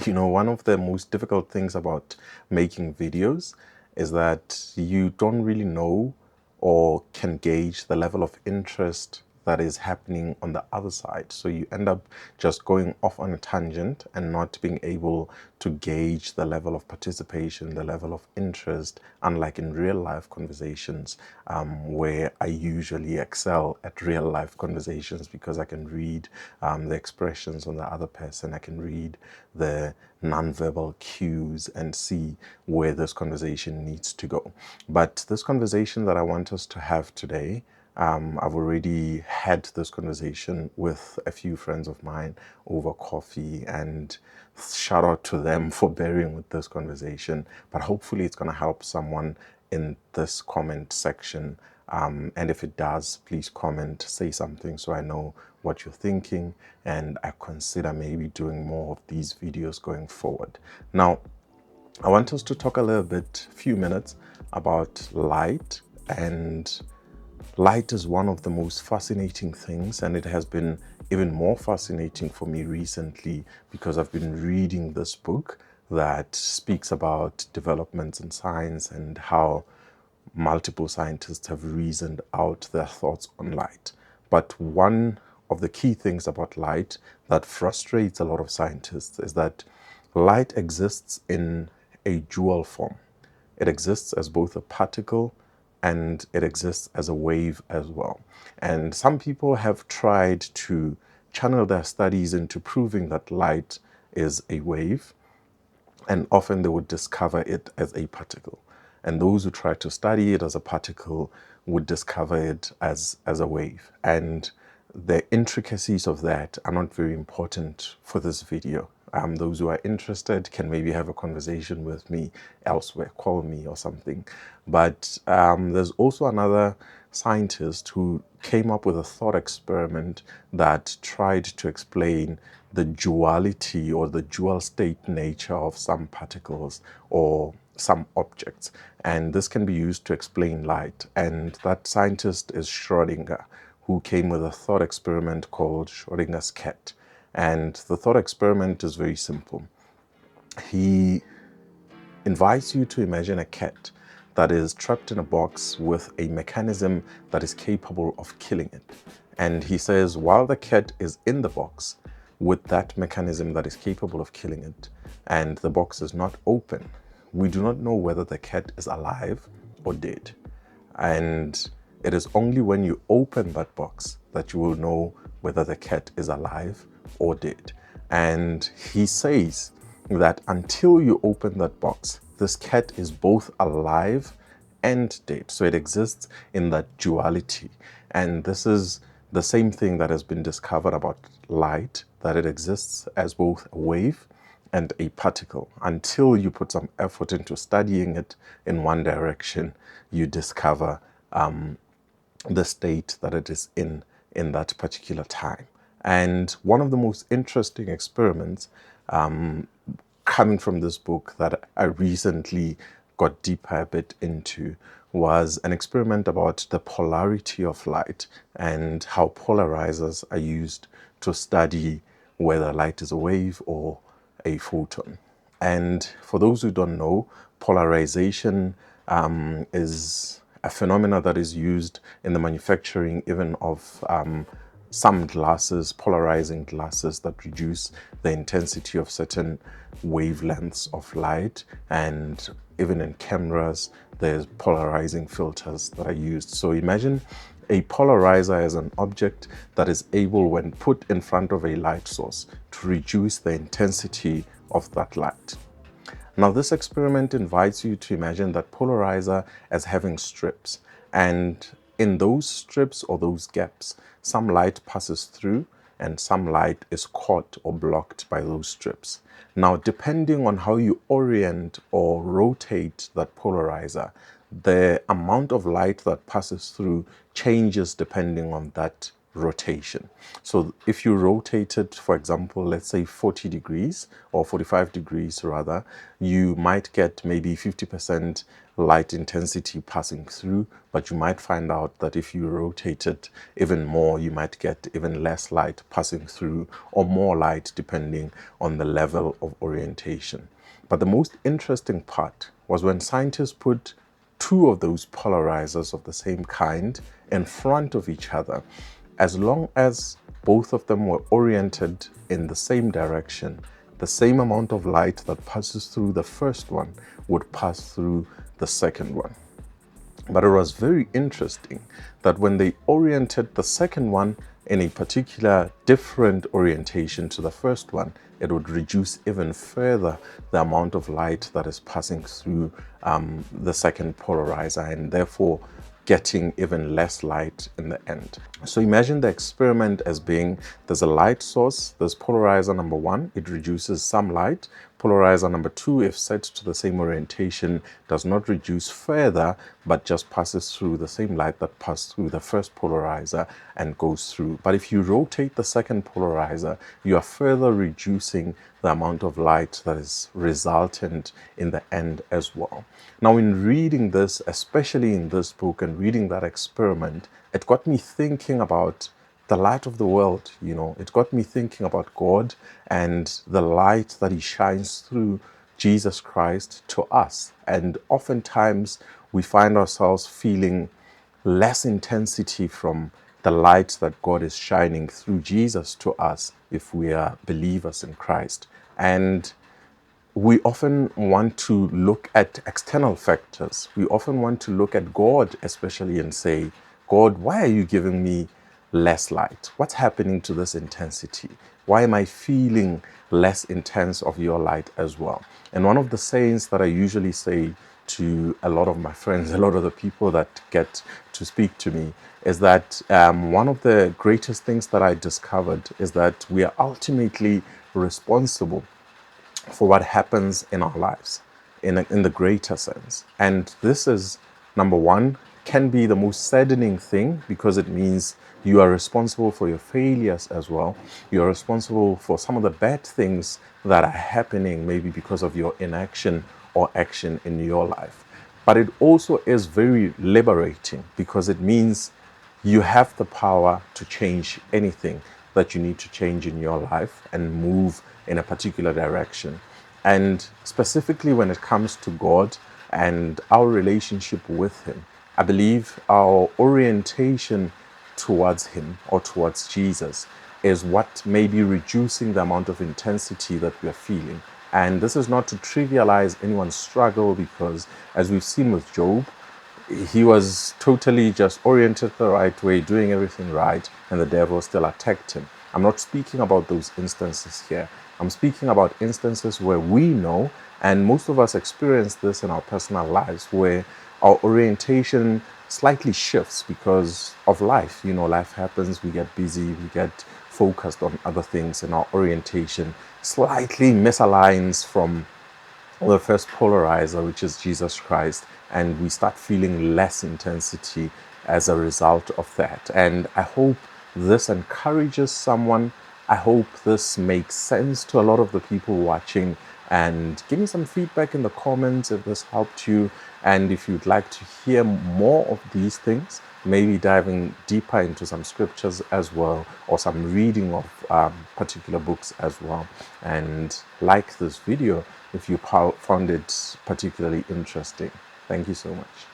You know, one of the most difficult things about making videos is that you don't really know or can gauge the level of interest that is happening on the other side. So you end up just going off on a tangent and not being able to gauge the level of participation, the level of interest, unlike in real life conversations, where I usually excel at real life conversations because I can read the expressions on the other person. I can read the nonverbal cues and see where this conversation needs to go. But this conversation that I want us to have today, I've already had this conversation with a few friends of mine over coffee, and shout out to them for bearing with this conversation. But hopefully it's going to help someone in this comment section. And if it does, please comment, say something so I know what you're thinking, and I consider maybe doing more of these videos going forward. Now, I want us to talk a little bit, few minutes, about light. And light is one of the most fascinating things, and it has been even more fascinating for me recently because I've been reading this book that speaks about developments in science and how multiple scientists have reasoned out their thoughts on light. But one of the key things about light that frustrates a lot of scientists is that light exists in a dual form. It exists as both a particle and it exists as a wave as well. And some people have tried to channel their studies into proving that light is a wave, and often they would discover it as a particle. And those who try to study it as a particle would discover it as a wave. And the intricacies of that are not very important for this video. Those who are interested can maybe have a conversation with me elsewhere, call me or something. But there's also another scientist who came up with a thought experiment that tried to explain the duality or the dual state nature of some particles or some objects. And this can be used to explain light. And that scientist is Schrödinger, who came with a thought experiment called Schrödinger's cat. And the thought experiment is very simple. He invites you to imagine a cat that is trapped in a box with a mechanism that is capable of killing it. And he says, while the cat is in the box with that mechanism that is capable of killing it, and the box is not open, we do not know whether the cat is alive or dead. And it is only when you open that box that you will know whether the cat is alive or dead. And he says that until you open that box, this cat is both alive and dead. So it exists in that duality. And this is the same thing that has been discovered about light, that it exists as both a wave and a particle. Until you put some effort into studying it in one direction, you discover the state that it is in that particular time. And one of the most interesting experiments coming from this book that I recently got deeper a bit into was an experiment about the polarity of light and how polarizers are used to study whether light is a wave or a photon. And for those who don't know, polarization is a phenomena that is used in the manufacturing even of some glasses, polarizing glasses that reduce the intensity of certain wavelengths of light. And even in cameras, there's polarizing filters that are used. So imagine a polarizer as an object that is able, when put in front of a light source, to reduce the intensity of that light. Now, this experiment invites you to imagine that polarizer as having strips, and in those strips or those gaps, some light passes through and some light is caught or blocked by those strips. Now, depending on how you orient or rotate that polarizer, the amount of light that passes through changes depending on that rotation. So if you rotate it, for example, let's say 40 degrees or 45 degrees rather, you might get maybe 50% light intensity passing through, but you might find out that if you rotate it even more, you might get even less light passing through, or more light depending on the level of orientation. But the most interesting part was when scientists put two of those polarizers of the same kind in front of each other. As long as both of them were oriented in the same direction, the same amount of light that passes through the first one would pass through the second one. But it was very interesting that when they oriented the second one in a particular different orientation to the first one, it would reduce even further the amount of light that is passing through the second polarizer, and therefore getting even less light in the end. So imagine the experiment as being, there's a light source, there's polarizer number one, it reduces some light. Polarizer number two, if set to the same orientation, does not reduce further, but just passes through the same light that passed through the first polarizer and goes through. But if you rotate the second polarizer, you are further reducing the amount of light that is resultant in the end as well. Now, in reading this, especially in this book and reading that experiment, it got me thinking about the light of the world. It got me thinking about God and the light that he shines through Jesus Christ to us. And oftentimes we find ourselves feeling less intensity from the light that God is shining through Jesus to us if we are believers in Christ. And we often want to look at external factors. We often want to look at God especially and say, God, why are you giving me less light? What's happening to this intensity? Why am I feeling less intense of your light as well? And one of the sayings that I usually say to a lot of my friends, a lot of the people that get to speak to me, is that one of the greatest things that I discovered is that we are ultimately responsible for what happens in our lives in the greater sense. And this is, number one, can be the most saddening thing, because it means you are responsible for your failures as well. You are responsible for some of the bad things that are happening, maybe because of your inaction or action in your life. But it also is very liberating, because it means you have the power to change anything that you need to change in your life and move in a particular direction. And specifically when it comes to God and our relationship with him, I believe our orientation towards him or towards Jesus is what may be reducing the amount of intensity that we are feeling. And this is not to trivialize anyone's struggle, because as we've seen with Job, he was totally just oriented the right way, doing everything right, and the devil still attacked him. I'm not speaking about those instances here. I'm speaking about instances where we know, and most of us experience this in our personal lives, where our orientation slightly shifts because of life. Life happens, we get busy, we get focused on other things, and our orientation slightly misaligns from the first polarizer, which is Jesus Christ, and we start feeling less intensity as a result of that. And I hope this encourages someone. I hope this makes sense to a lot of the people watching, and give me some feedback in the comments if this helped you. And if you'd like to hear more of these things, maybe diving deeper into some scriptures as well, or some reading of particular books as well. And like this video if you found it particularly interesting. Thank you so much.